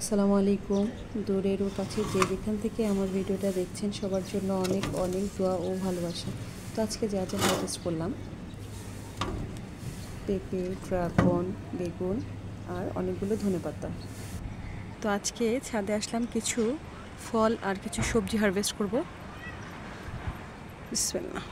আসসালামু আলাইকুম। দূরের ও কাছে যে যেখান থেকে আমার ভিডিওটা দেখছেন সবার জন্য অনেক অনেক দোয়া ও ভালোবাসা। তো আজকে যা যা হারভেস্ট করলাম, পেঁপে, ড্রাগন, বেগুন আর অনেকগুলো ধনেপাতা। তো আজকে ছাদে আসলাম কিছু ফল আর কিছু সবজি হারভেস্ট করব। বিসমিল্লাহ।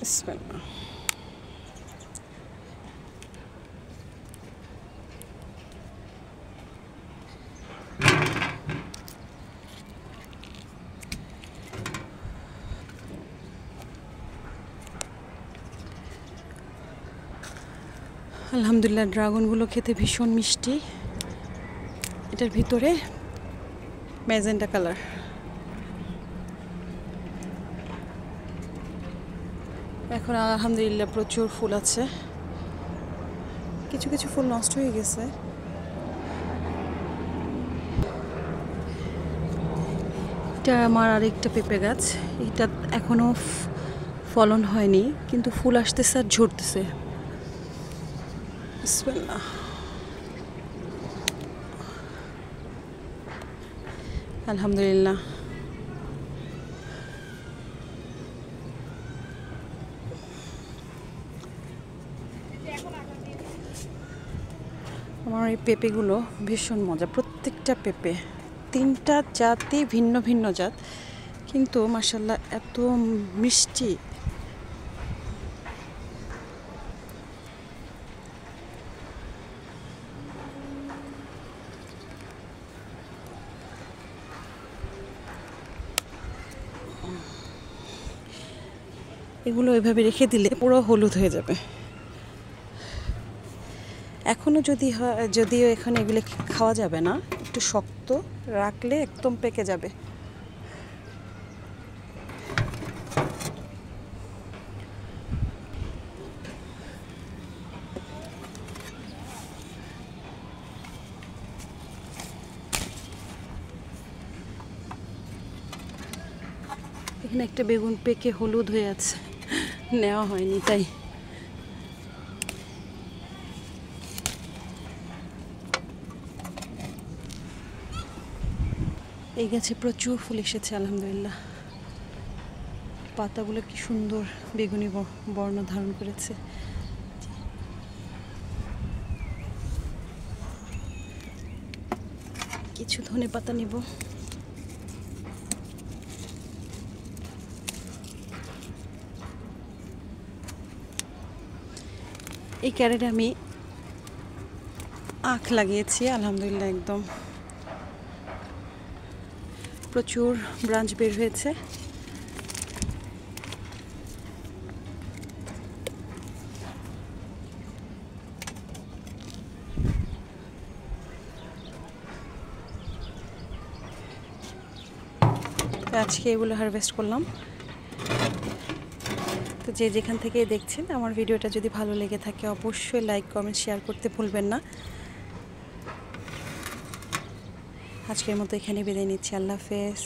বিসমিল্লাহ। আলহামদুলিল্লাহ, ড্রাগনগুলো খেতে ভীষণ মিষ্টি। এটার ভিতরে ম্যাজেন্টা কালার। এখন আলহামদুলিল্লাহ প্রচুর ফুল আছে। কিছু কিছু ফুল নষ্ট হয়ে গেছে। এটা আমার আরেকটা পেঁপে গাছ। এটা এখনো ফলন হয়নি, কিন্তু ফুল আসতেছে আর ঝরতেছে। বিসমিল্লাহ। আলহামদুলিল্লাহ। আমার এই পেঁপেগুলো ভীষণ মজা। প্রত্যেকটা পেঁপে, 3টা জাতই ভিন্ন ভিন্ন জাত, কিন্তু মাশাআল্লাহ এত মিষ্টি। এগুলো এভাবে রেখে দিলে পুরো হলুদ হয়ে যাবে। এখনও যদিও এখানে এগুলো খাওয়া যাবে না, একটু শক্ত রাখলে একদম পেকে যাবে। এখানে একটা বেগুন পেকে হলুদ হয়ে আছে, নেওয়া হয়নি তাই। এই গাছে প্রচুর ফুল এসেছে আলহামদুলিল্লাহ। পাতাগুলো কি সুন্দর বেগুনি বর্ণ ধারণ করেছে। কিছু ধনেপাতা নিব। এই ক্যারেটে আমি আখ লাগিয়েছি আলহামদুলিল্লাহ। একদম প্রচুর ব্রাঞ্চ বের হয়েছে। আজকে এগুলো হারভেস্ট করলাম। তো যে যেখান থেকে দেখছেন আমার ভিডিওটা যদি ভালো লেগে থাকে অবশ্যই লাইক, কমেন্ট, শেয়ার করতে ভুলবেন না। আজকের মতো এখানে বিদায় নিচ্ছি। আল্লাহ হাফেজ।